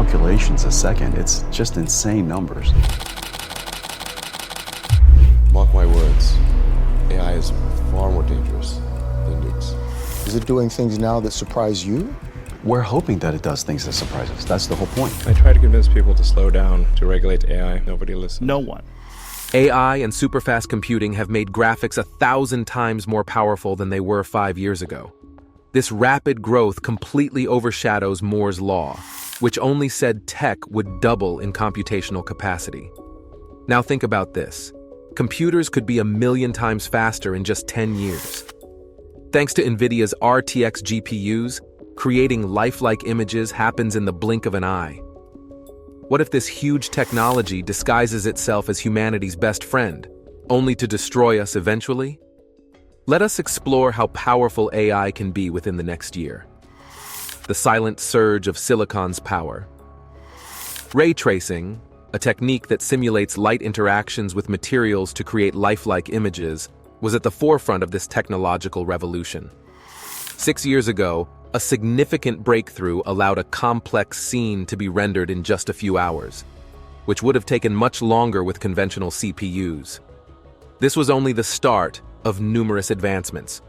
calculations a second. It's just insane numbers. Mark my words, AI is far more dangerous than nukes. Is it doing things now that surprise you? We're hoping that it does things that surprise us. That's the whole point. I try to convince people to slow down, to regulate AI. Nobody listens. No one. AI and superfast computing have made graphics 1,000 times more powerful than they were 5 years ago. This rapid growth completely overshadows Moore's law, which only said tech would double in computational capacity. Now think about this. Computers could be 1,000,000 times faster in just 10 years. Thanks to Nvidia's RTX GPUs, creating lifelike images happens in the blink of an eye. What if this huge technology disguises itself as humanity's best friend, only to destroy us eventually? Let us explore how powerful AI can be within the next year. The silent surge of silicon's power. Ray tracing, a technique that simulates light interactions with materials to create lifelike images, was at the forefront of this technological revolution. 6 years ago, a significant breakthrough allowed a complex scene to be rendered in just a few hours, which would have taken much longer with conventional CPUs. This was only the start of numerous advancements.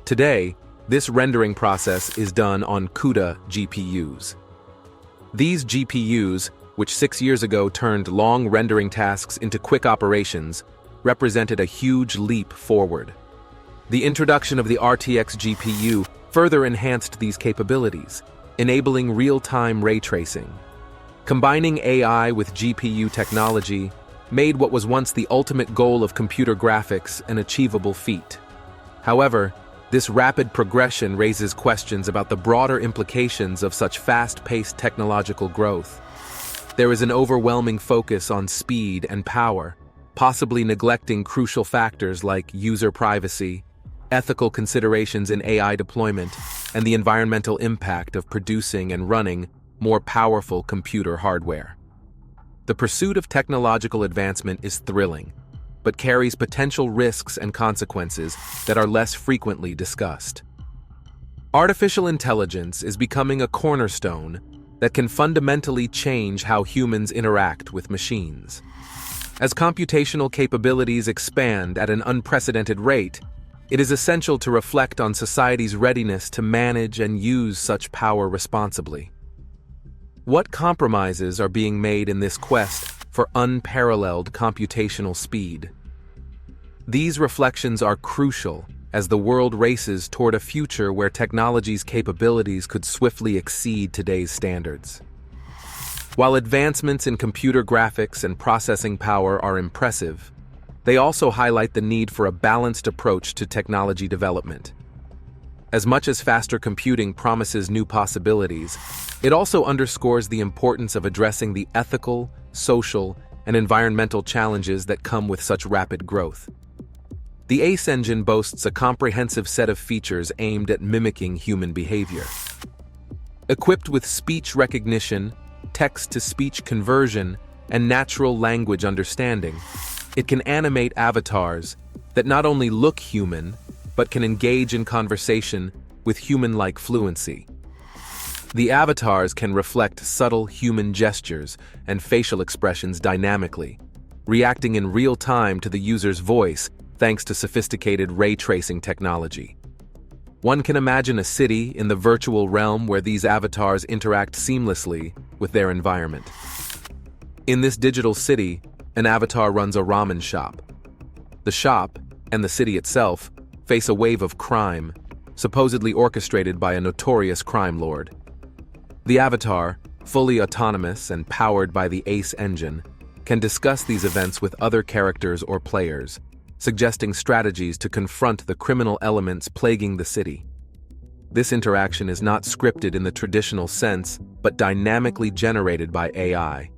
Today, this rendering process is done on CUDA GPUs. These GPUs, which 6 years ago turned long rendering tasks into quick operations, represented a huge leap forward. The introduction of the RTX GPU further enhanced these capabilities, enabling real-time ray tracing. Combining AI with GPU technology made what was once the ultimate goal of computer graphics an achievable feat. However, this rapid progression raises questions about the broader implications of such fast-paced technological growth. There is an overwhelming focus on speed and power, possibly neglecting crucial factors like user privacy, ethical considerations in AI deployment, and the environmental impact of producing and running more powerful computer hardware. The pursuit of technological advancement is thrilling, but carries potential risks and consequences that are less frequently discussed. Artificial intelligence is becoming a cornerstone that can fundamentally change how humans interact with machines. As computational capabilities expand at an unprecedented rate, it is essential to reflect on society's readiness to manage and use such power responsibly. What compromises are being made in this quest for unparalleled computational speed? These reflections are crucial as the world races toward a future where technology's capabilities could swiftly exceed today's standards. While advancements in computer graphics and processing power are impressive, they also highlight the need for a balanced approach to technology development. As much as faster computing promises new possibilities, it also underscores the importance of addressing the ethical, social, and environmental challenges that come with such rapid growth. The ACE engine boasts a comprehensive set of features aimed at mimicking human behavior. Equipped with speech recognition, text-to-speech conversion, and natural language understanding, it can animate avatars that not only look human, but can engage in conversation with human-like fluency. The avatars can reflect subtle human gestures and facial expressions dynamically, reacting in real time to the user's voice thanks to sophisticated ray tracing technology. One can imagine a city in the virtual realm where these avatars interact seamlessly with their environment. In this digital city, an avatar runs a ramen shop. The shop, and the city itself, face a wave of crime, supposedly orchestrated by a notorious crime lord. The avatar, fully autonomous and powered by the ACE engine, can discuss these events with other characters or players, suggesting strategies to confront the criminal elements plaguing the city. This interaction is not scripted in the traditional sense, but dynamically generated by AI,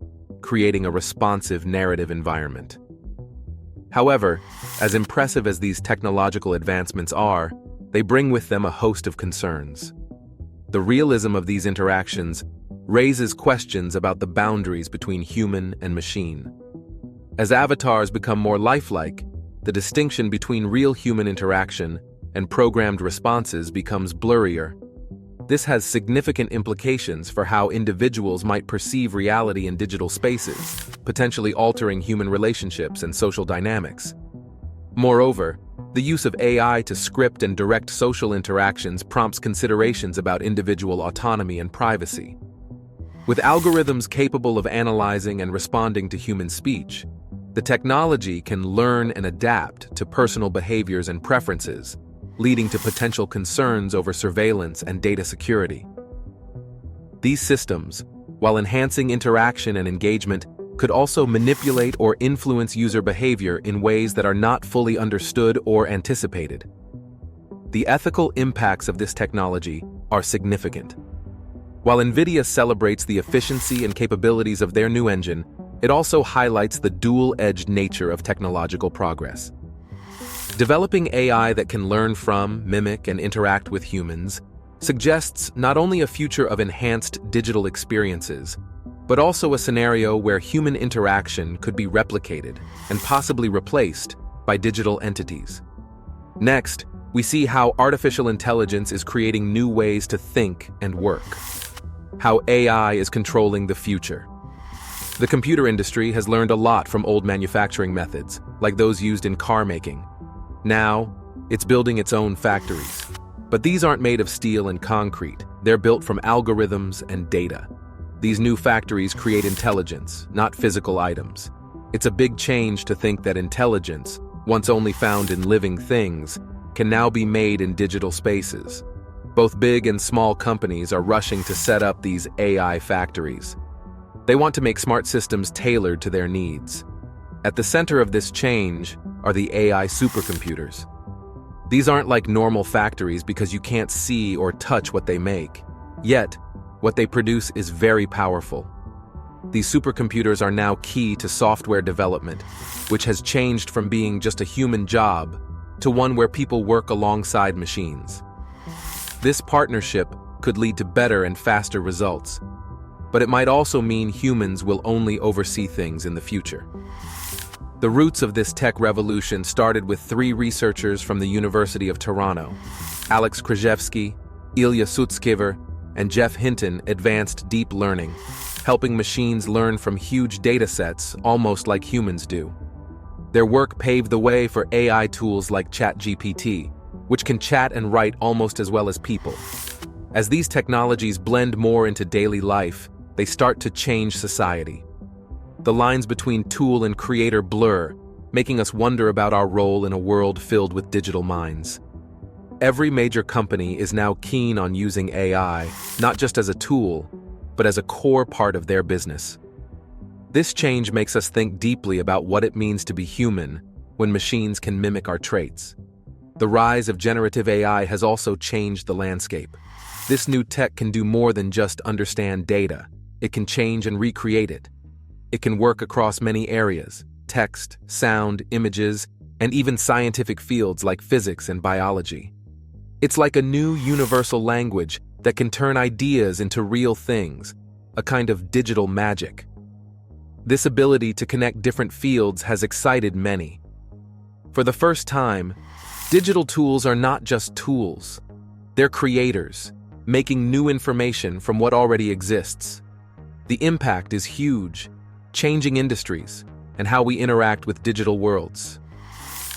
creating a responsive narrative environment. However, as impressive as these technological advancements are, they bring with them a host of concerns. The realism of these interactions raises questions about the boundaries between human and machine. As avatars become more lifelike, the distinction between real human interaction and programmed responses becomes blurrier. This has significant implications for how individuals might perceive reality in digital spaces, potentially altering human relationships and social dynamics. Moreover, the use of AI to script and direct social interactions prompts considerations about individual autonomy and privacy. With algorithms capable of analyzing and responding to human speech, the technology can learn and adapt to personal behaviors and preferences, leading to potential concerns over surveillance and data security. These systems, while enhancing interaction and engagement, could also manipulate or influence user behavior in ways that are not fully understood or anticipated. The ethical impacts of this technology are significant. While Nvidia celebrates the efficiency and capabilities of their new engine, it also highlights the dual-edged nature of technological progress. Developing AI that can learn from, mimic, and interact with humans suggests not only a future of enhanced digital experiences, but also a scenario where human interaction could be replicated and possibly replaced by digital entities. Next, we see how artificial intelligence is creating new ways to think and work. How AI is controlling the future. The computer industry has learned a lot from old manufacturing methods, like those used in car making. Now, it's building its own factories. But these aren't made of steel and concrete. They're built from algorithms and data. These new factories create intelligence, not physical items. It's a big change to think that intelligence, once only found in living things, can now be made in digital spaces. Both big and small companies are rushing to set up these AI factories. They want to make smart systems tailored to their needs. At the center of this change are the AI supercomputers. These aren't like normal factories because you can't see or touch what they make. Yet, what they produce is very powerful. These supercomputers are now key to software development, which has changed from being just a human job to one where people work alongside machines. This partnership could lead to better and faster results, but it might also mean humans will only oversee things in the future. The roots of this tech revolution started with 3 researchers from the University of Toronto. Alex Krzyzewski, Ilya Sutskever, and Jeff Hinton advanced deep learning, helping machines learn from huge datasets almost like humans do. Their work paved the way for AI tools like ChatGPT, which can chat and write almost as well as people. As these technologies blend more into daily life, they start to change society. The lines between tool and creator blur, making us wonder about our role in a world filled with digital minds. Every major company is now keen on using AI, not just as a tool, but as a core part of their business. This change makes us think deeply about what it means to be human when machines can mimic our traits. The rise of generative AI has also changed the landscape. This new tech can do more than just understand data. It can change and recreate it. It can work across many areas: text, sound, images, and even scientific fields like physics and biology. It's like a new universal language that can turn ideas into real things, a kind of digital magic. This ability to connect different fields has excited many. For the first time, digital tools are not just tools. They're creators, making new information from what already exists. The impact is huge, changing industries and how we interact with digital worlds.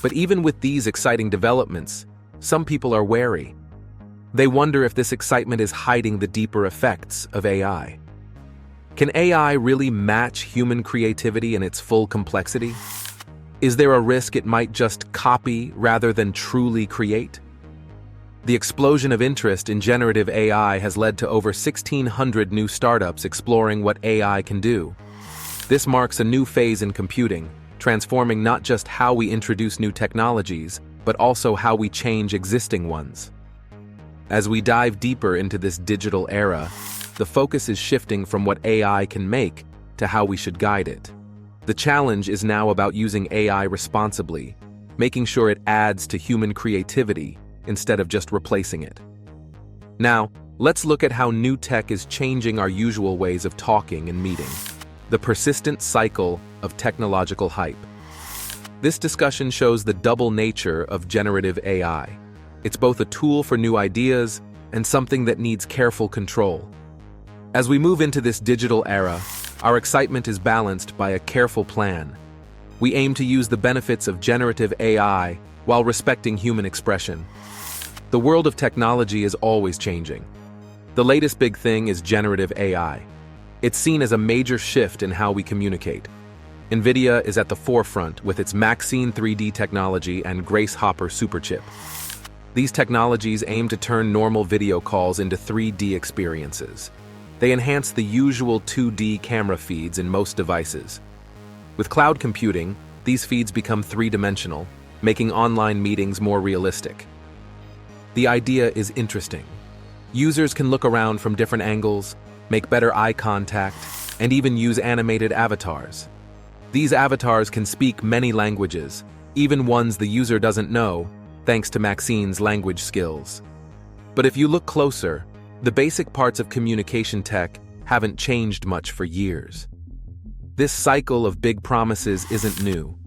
But even with these exciting developments, some people are wary. They wonder if this excitement is hiding the deeper effects of AI. Can AI really match human creativity in its full complexity? Is there a risk it might just copy rather than truly create? The explosion of interest in generative AI has led to over 1,600 new startups exploring what AI can do. This marks a new phase in computing, transforming not just how we introduce new technologies, but also how we change existing ones. As we dive deeper into this digital era, the focus is shifting from what AI can make to how we should guide it. The challenge is now about using AI responsibly, making sure it adds to human creativity instead of just replacing it. Now, let's look at how new tech is changing our usual ways of talking and meeting. The persistent cycle of technological hype. This discussion shows the double nature of generative AI. It's both a tool for new ideas and something that needs careful control. As we move into this digital era, our excitement is balanced by a careful plan. We aim to use the benefits of generative AI while respecting human expression. The world of technology is always changing. The latest big thing is generative AI. It's seen as a major shift in how we communicate. Nvidia is at the forefront with its Maxine 3D technology and Grace Hopper superchip. These technologies aim to turn normal video calls into 3D experiences. They enhance the usual 2D camera feeds in most devices. With cloud computing, these feeds become three-dimensional, making online meetings more realistic. The idea is interesting. Users can look around from different angles, make better eye contact, and even use animated avatars. These avatars can speak many languages, even ones the user doesn't know, thanks to Maxine's language skills. But if you look closer, the basic parts of communication tech haven't changed much for years. This cycle of big promises isn't new.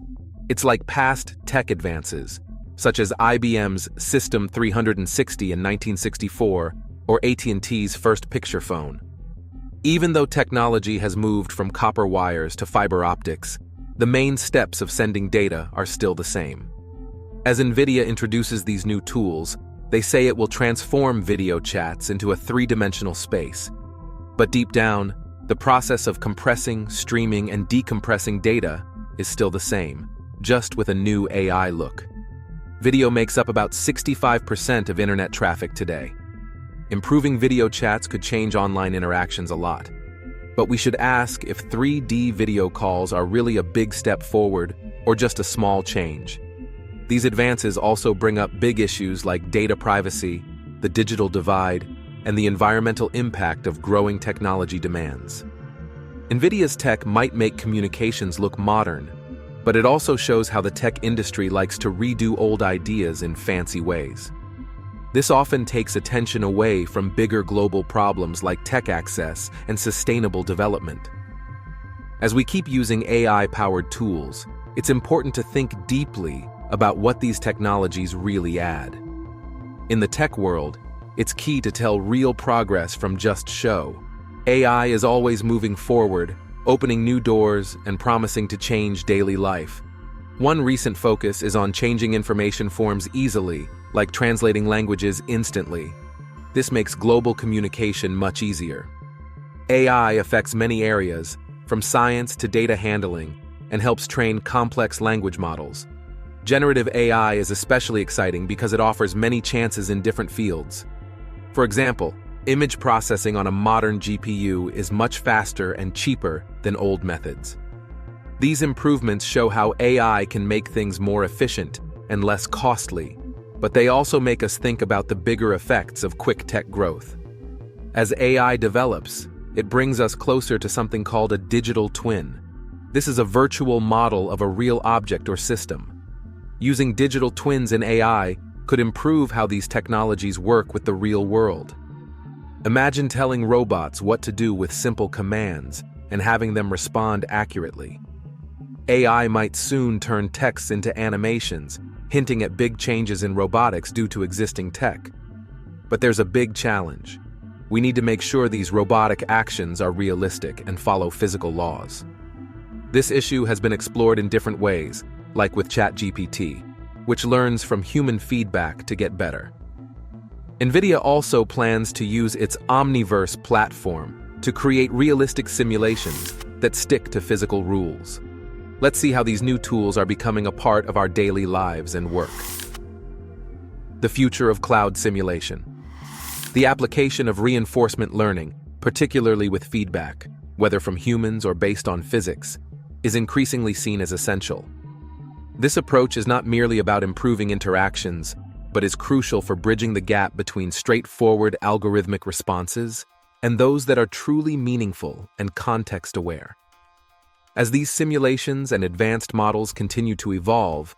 It's like past tech advances, such as IBM's System 360 in 1964 or AT&T's first picture phone. Even though technology has moved from copper wires to fiber optics, the main steps of sending data are still the same. As Nvidia introduces these new tools, they say it will transform video chats into a three-dimensional space. But deep down, the process of compressing, streaming, and decompressing data is still the same, just with a new AI look. Video makes up about 65% of internet traffic today. Improving video chats could change online interactions a lot. But we should ask if 3D video calls are really a big step forward or just a small change. These advances also bring up big issues like data privacy, the digital divide, and the environmental impact of growing technology demands. Nvidia's tech might make communications look modern, but it also shows how the tech industry likes to redo old ideas in fancy ways. This often takes attention away from bigger global problems like tech access and sustainable development. As we keep using AI-powered tools, it's important to think deeply about what these technologies really add. In the tech world, it's key to tell real progress from just show. AI is always moving forward, opening new doors and promising to change daily life. One recent focus is on changing information forms easily, like translating languages instantly. This makes global communication much easier. AI affects many areas, from science to data handling, and helps train complex language models. Generative AI is especially exciting because it offers many chances in different fields. For example, image processing on a modern GPU is much faster and cheaper than old methods. These improvements show how AI can make things more efficient and less costly, but they also make us think about the bigger effects of quick tech growth. As AI develops, it brings us closer to something called a digital twin. This is a virtual model of a real object or system. Using digital twins in AI could improve how these technologies work with the real world. Imagine telling robots what to do with simple commands and having them respond accurately. AI might soon turn texts into animations, hinting at big changes in robotics due to existing tech. But there's a big challenge. We need to make sure these robotic actions are realistic and follow physical laws. This issue has been explored in different ways, like with ChatGPT, which learns from human feedback to get better. Nvidia also plans to use its Omniverse platform to create realistic simulations that stick to physical rules. Let's see how these new tools are becoming a part of our daily lives and work. The future of cloud simulation. The application of reinforcement learning, particularly with feedback, whether from humans or based on physics, is increasingly seen as essential. This approach is not merely about improving interactions, but is crucial for bridging the gap between straightforward algorithmic responses and those that are truly meaningful and context-aware. As these simulations and advanced models continue to evolve,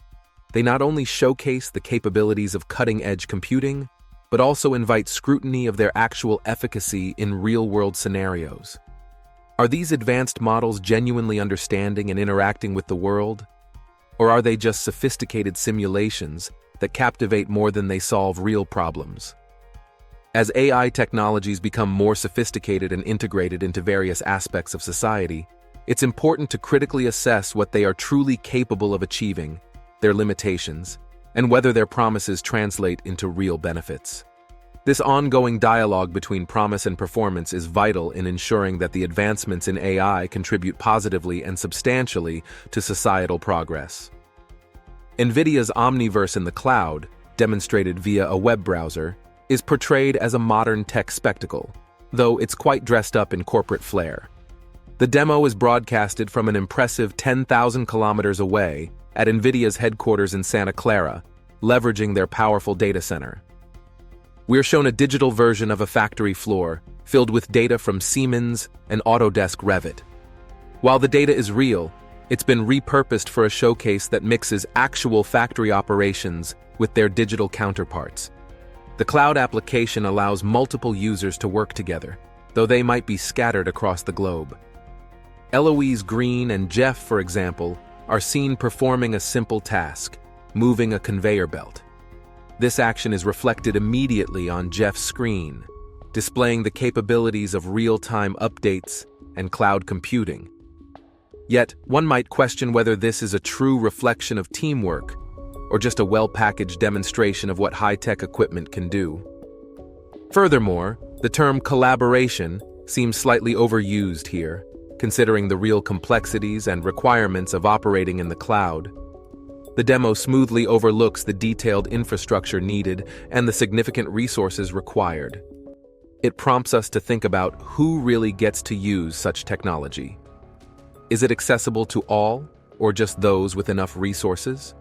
they not only showcase the capabilities of cutting-edge computing, but also invite scrutiny of their actual efficacy in real-world scenarios. Are these advanced models genuinely understanding and interacting with the world? Or are they just sophisticated simulations that captivate more than they solve real problems? As AI technologies become more sophisticated and integrated into various aspects of society, it's important to critically assess what they are truly capable of achieving, their limitations, and whether their promises translate into real benefits. This ongoing dialogue between promise and performance is vital in ensuring that the advancements in AI contribute positively and substantially to societal progress. Nvidia's Omniverse in the cloud, demonstrated via a web browser, is portrayed as a modern tech spectacle, though it's quite dressed up in corporate flair. The demo is broadcasted from an impressive 10,000 kilometers away at Nvidia's headquarters in Santa Clara, leveraging their powerful data center. We're shown a digital version of a factory floor filled with data from Siemens and Autodesk Revit. While the data is real, it's been repurposed for a showcase that mixes actual factory operations with their digital counterparts. The cloud application allows multiple users to work together, though they might be scattered across the globe. Eloise Green and Jeff, for example, are seen performing a simple task, moving a conveyor belt. This action is reflected immediately on Jeff's screen, displaying the capabilities of real-time updates and cloud computing. Yet, one might question whether this is a true reflection of teamwork or just a well-packaged demonstration of what high-tech equipment can do. Furthermore, the term collaboration seems slightly overused here, considering the real complexities and requirements of operating in the cloud. The demo smoothly overlooks the detailed infrastructure needed and the significant resources required. It prompts us to think about who really gets to use such technology. Is it accessible to all, or just those with enough resources?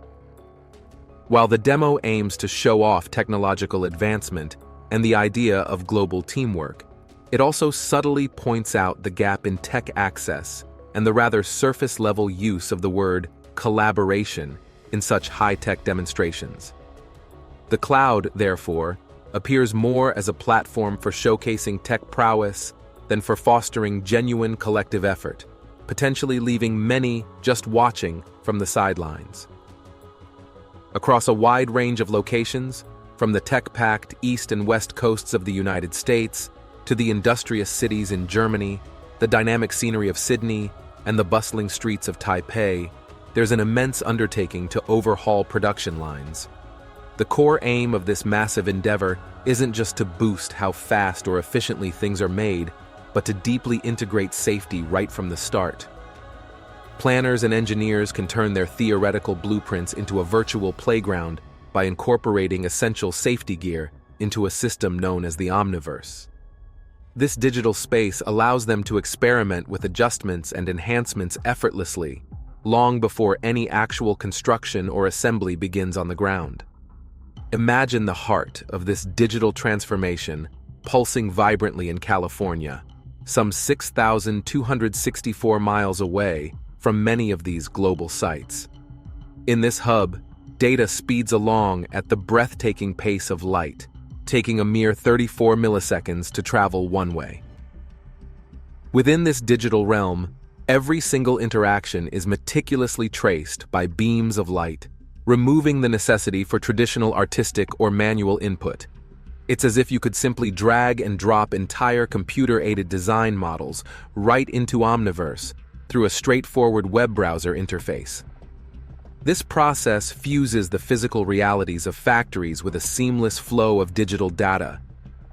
While the demo aims to show off technological advancement and the idea of global teamwork, it also subtly points out the gap in tech access and the rather surface-level use of the word collaboration in such high-tech demonstrations. The cloud, therefore, appears more as a platform for showcasing tech prowess than for fostering genuine collective effort, potentially leaving many just watching from the sidelines. Across a wide range of locations, from the tech-packed east and west coasts of the United States to the industrious cities in Germany, the dynamic scenery of Sydney, and the bustling streets of Taipei, there's an immense undertaking to overhaul production lines. The core aim of this massive endeavor isn't just to boost how fast or efficiently things are made, but to deeply integrate safety right from the start. Planners and engineers can turn their theoretical blueprints into a virtual playground by incorporating essential safety gear into a system known as the Omniverse. This digital space allows them to experiment with adjustments and enhancements effortlessly, long before any actual construction or assembly begins on the ground. Imagine the heart of this digital transformation pulsing vibrantly in California, some 6,264 miles away from many of these global sites. In this hub, data speeds along at the breathtaking pace of light, taking a mere 34 milliseconds to travel one way. Within this digital realm, every single interaction is meticulously traced by beams of light, removing the necessity for traditional artistic or manual input. It's as if you could simply drag and drop entire computer-aided design models right into Omniverse through a straightforward web browser interface. This process fuses the physical realities of factories with a seamless flow of digital data,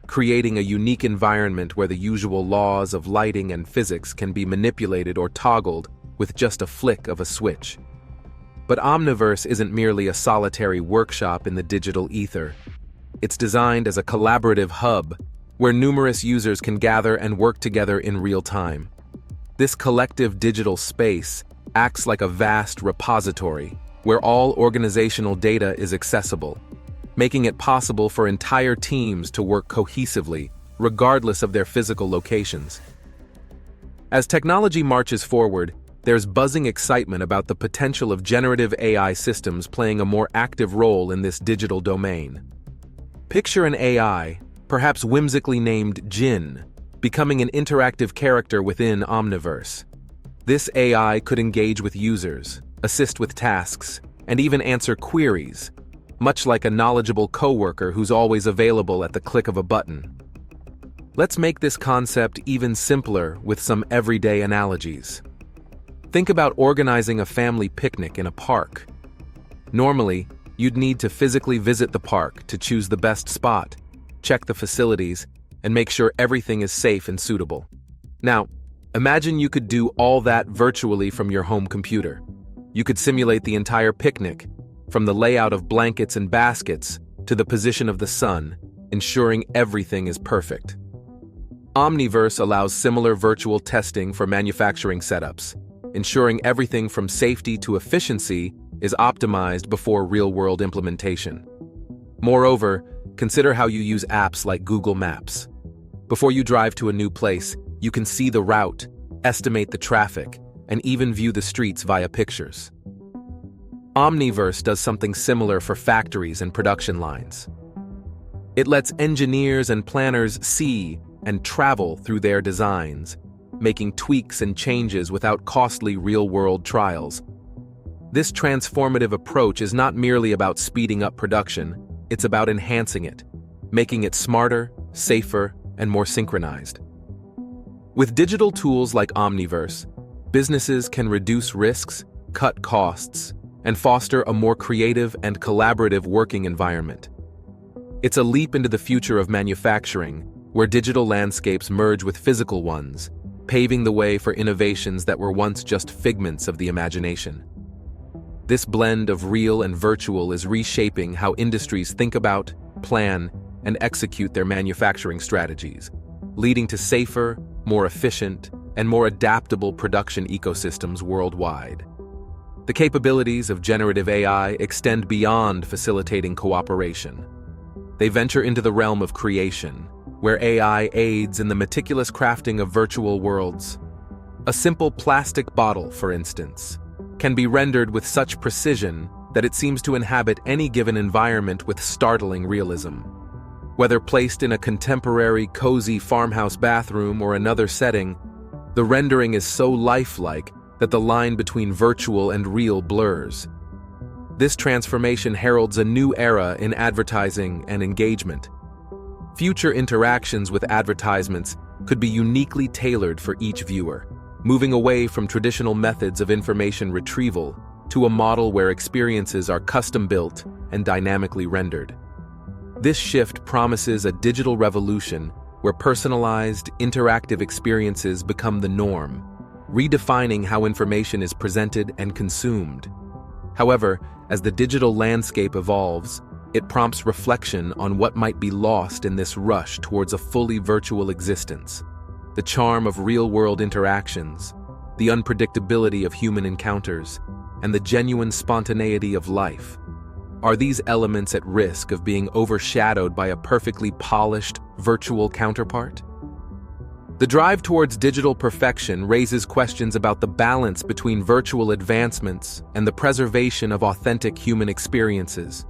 creating a unique environment where the usual laws of lighting and physics can be manipulated or toggled with just a flick of a switch. But Omniverse isn't merely a solitary workshop in the digital ether. It's designed as a collaborative hub where numerous users can gather and work together in real time. This collective digital space acts like a vast repository where all organizational data is accessible, making it possible for entire teams to work cohesively, regardless of their physical locations. As technology marches forward, there's buzzing excitement about the potential of generative AI systems playing a more active role in this digital domain. Picture an AI, perhaps whimsically named Jin, becoming an interactive character within Omniverse. This AI could engage with users, assist with tasks, and even answer queries, much like a knowledgeable coworker who's always available at the click of a button. Let's make this concept even simpler with some everyday analogies. Think about organizing a family picnic in a park. Normally, you'd need to physically visit the park to choose the best spot, check the facilities, and make sure everything is safe and suitable. Now, imagine you could do all that virtually from your home computer. You could simulate the entire picnic, from the layout of blankets and baskets to the position of the sun, ensuring everything is perfect. Omniverse allows similar virtual testing for manufacturing setups, ensuring everything from safety to efficiency is optimized before real-world implementation. Moreover, consider how you use apps like Google Maps. Before you drive to a new place, you can see the route, estimate the traffic, and even view the streets via pictures. Omniverse does something similar for factories and production lines. It lets engineers and planners see and travel through their designs, making tweaks and changes without costly real-world trials. This transformative approach is not merely about speeding up production, it's about enhancing it, making it smarter, safer, and more synchronized. With digital tools like Omniverse, businesses can reduce risks, cut costs, and foster a more creative and collaborative working environment. It's a leap into the future of manufacturing, where digital landscapes merge with physical ones, paving the way for innovations that were once just figments of the imagination. This blend of real and virtual is reshaping how industries think about, plan, and execute their manufacturing strategies, leading to safer, more efficient, and more adaptable production ecosystems worldwide. The capabilities of generative AI extend beyond facilitating cooperation. They venture into the realm of creation, where AI aids in the meticulous crafting of virtual worlds. A simple plastic bottle, for instance, can be rendered with such precision that it seems to inhabit any given environment with startling realism. Whether placed in a contemporary, cozy farmhouse bathroom or another setting, the rendering is so lifelike that the line between virtual and real blurs. This transformation heralds a new era in advertising and engagement. Future interactions with advertisements could be uniquely tailored for each viewer, moving away from traditional methods of information retrieval to a model where experiences are custom-built and dynamically rendered. This shift promises a digital revolution where personalized, interactive experiences become the norm, redefining how information is presented and consumed. However, as the digital landscape evolves, it prompts reflection on what might be lost in this rush towards a fully virtual existence. The charm of real-world interactions, the unpredictability of human encounters, and the genuine spontaneity of life. Are these elements at risk of being overshadowed by a perfectly polished, virtual counterpart? The drive towards digital perfection raises questions about the balance between virtual advancements and the preservation of authentic human experiences.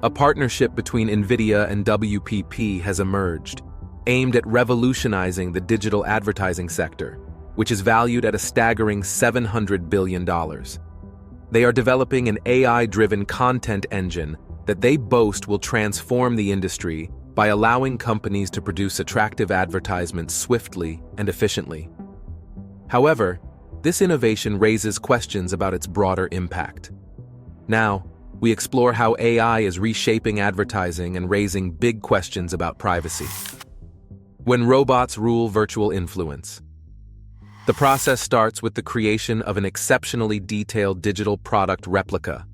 A partnership between Nvidia and WPP has emerged, aimed at revolutionizing the digital advertising sector, which is valued at a staggering $700 billion. They are developing an AI-driven content engine that they boast will transform the industry by allowing companies to produce attractive advertisements swiftly and efficiently. However, this innovation raises questions about its broader impact. Now, we explore how AI is reshaping advertising and raising big questions about privacy. When robots rule virtual influence. The process starts with the creation of an exceptionally detailed digital product replica,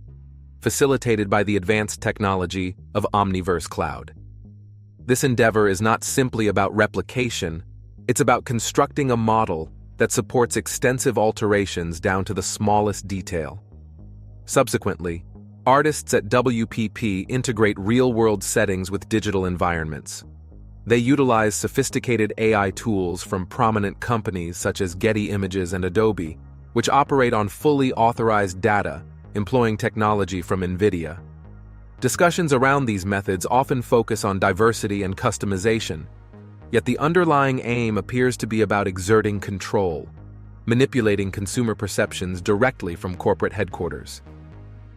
facilitated by the advanced technology of Omniverse Cloud. This endeavor is not simply about replication, it's about constructing a model that supports extensive alterations down to the smallest detail. Subsequently, artists at WPP integrate real-world settings with digital environments. They utilize sophisticated AI tools from prominent companies such as Getty Images and Adobe, which operate on fully authorized data, employing technology from Nvidia. Discussions around these methods often focus on diversity and customization, yet the underlying aim appears to be about exerting control, manipulating consumer perceptions directly from corporate headquarters.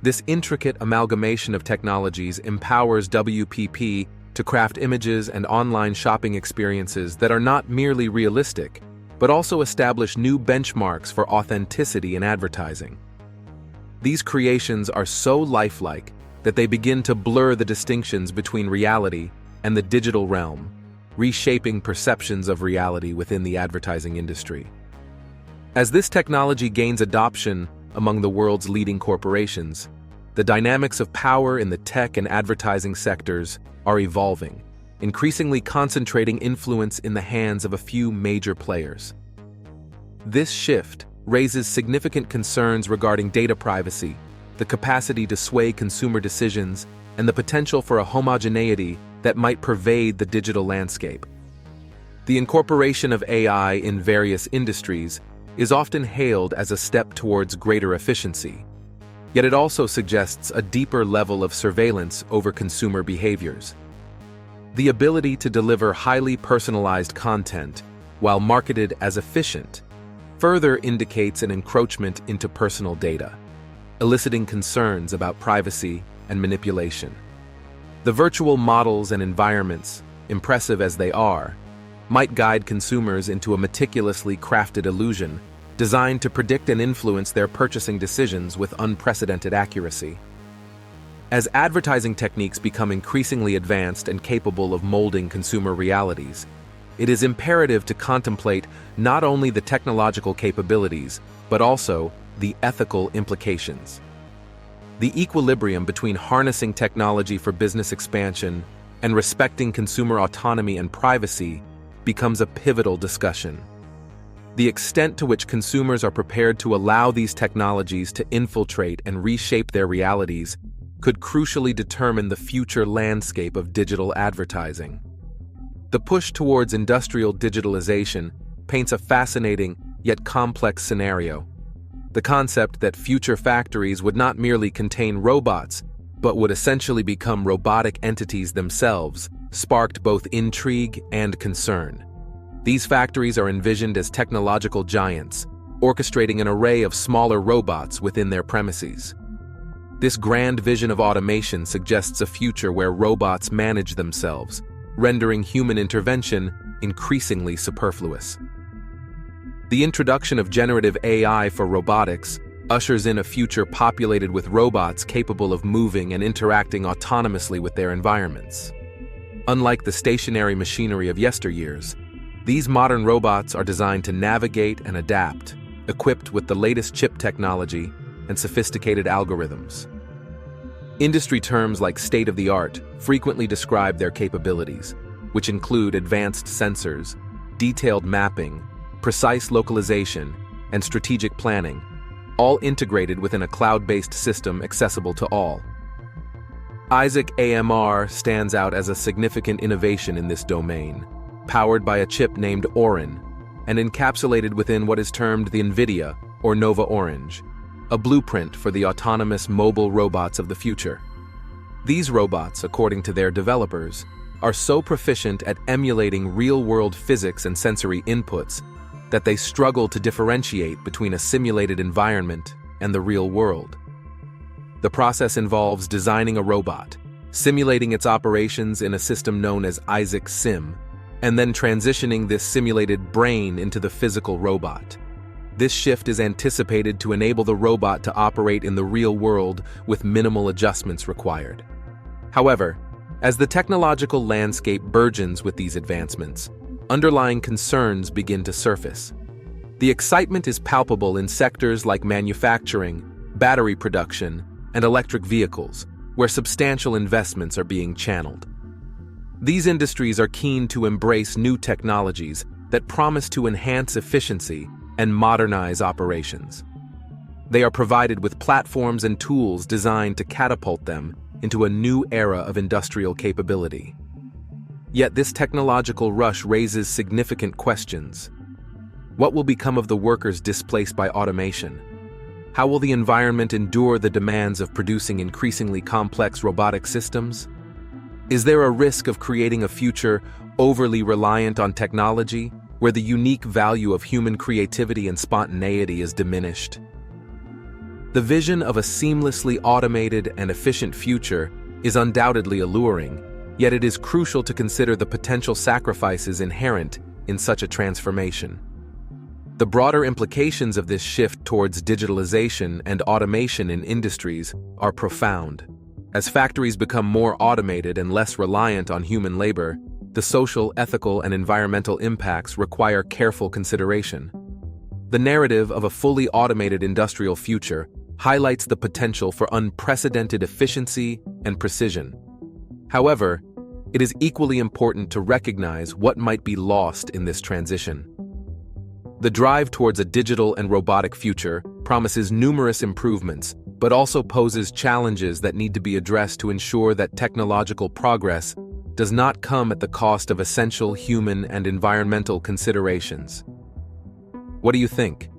This intricate amalgamation of technologies empowers WPP to craft images and online shopping experiences that are not merely realistic, but also establish new benchmarks for authenticity in advertising. These creations are so lifelike that they begin to blur the distinctions between reality and the digital realm, reshaping perceptions of reality within the advertising industry. As this technology gains adoption among the world's leading corporations, the dynamics of power in the tech and advertising sectors are evolving, increasingly concentrating influence in the hands of a few major players. This shift raises significant concerns regarding data privacy, the capacity to sway consumer decisions, and the potential for a homogeneity that might pervade the digital landscape. The incorporation of AI in various industries is often hailed as a step towards greater efficiency, yet it also suggests a deeper level of surveillance over consumer behaviors. The ability to deliver highly personalized content while marketed as efficient further indicates an encroachment into personal data, eliciting concerns about privacy and manipulation. The virtual models and environments, impressive as they are, might guide consumers into a meticulously crafted illusion designed to predict and influence their purchasing decisions with unprecedented accuracy. As advertising techniques become increasingly advanced and capable of molding consumer realities, it is imperative to contemplate not only the technological capabilities, but also the ethical implications. The equilibrium between harnessing technology for business expansion and respecting consumer autonomy and privacy becomes a pivotal discussion. The extent to which consumers are prepared to allow these technologies to infiltrate and reshape their realities could crucially determine the future landscape of digital advertising. The push towards industrial digitalization paints a fascinating yet complex scenario. The concept that future factories would not merely contain robots, but would essentially become robotic entities themselves, sparked both intrigue and concern. These factories are envisioned as technological giants, orchestrating an array of smaller robots within their premises. This grand vision of automation suggests a future where robots manage themselves, rendering human intervention increasingly superfluous. The introduction of generative AI for robotics ushers in a future populated with robots capable of moving and interacting autonomously with their environments. Unlike the stationary machinery of yesteryears, these modern robots are designed to navigate and adapt, equipped with the latest chip technology and sophisticated algorithms. Industry terms like state-of-the-art frequently describe their capabilities, which include advanced sensors, detailed mapping, precise localization, and strategic planning, all integrated within a cloud-based system accessible to all. Isaac AMR stands out as a significant innovation in this domain, powered by a chip named Orin, and encapsulated within what is termed the Nvidia, or Nova Orange, a blueprint for the autonomous mobile robots of the future. These robots, according to their developers, are so proficient at emulating real-world physics and sensory inputs that they struggle to differentiate between a simulated environment and the real world. The process involves designing a robot, simulating its operations in a system known as Isaac Sim, and then transitioning this simulated brain into the physical robot. This shift is anticipated to enable the robot to operate in the real world with minimal adjustments required. However, as the technological landscape burgeons with these advancements, underlying concerns begin to surface. The excitement is palpable in sectors like manufacturing, battery production, and electric vehicles, where substantial investments are being channeled. These industries are keen to embrace new technologies that promise to enhance efficiency and modernize operations. They are provided with platforms and tools designed to catapult them into a new era of industrial capability. Yet this technological rush raises significant questions. What will become of the workers displaced by automation? How will the environment endure the demands of producing increasingly complex robotic systems? Is there a risk of creating a future overly reliant on technology, where the unique value of human creativity and spontaneity is diminished? The vision of a seamlessly automated and efficient future is undoubtedly alluring, yet it is crucial to consider the potential sacrifices inherent in such a transformation. The broader implications of this shift towards digitalization and automation in industries are profound. As factories become more automated and less reliant on human labor, the social, ethical, and environmental impacts require careful consideration. The narrative of a fully automated industrial future highlights the potential for unprecedented efficiency and precision. However, it is equally important to recognize what might be lost in this transition. The drive towards a digital and robotic future promises numerous improvements, but also poses challenges that need to be addressed to ensure that technological progress does not come at the cost of essential human and environmental considerations. What do you think?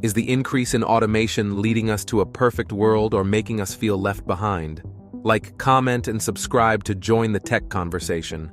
Is the increase in automation leading us to a perfect world or making us feel left behind? Like, comment, and subscribe to join the tech conversation.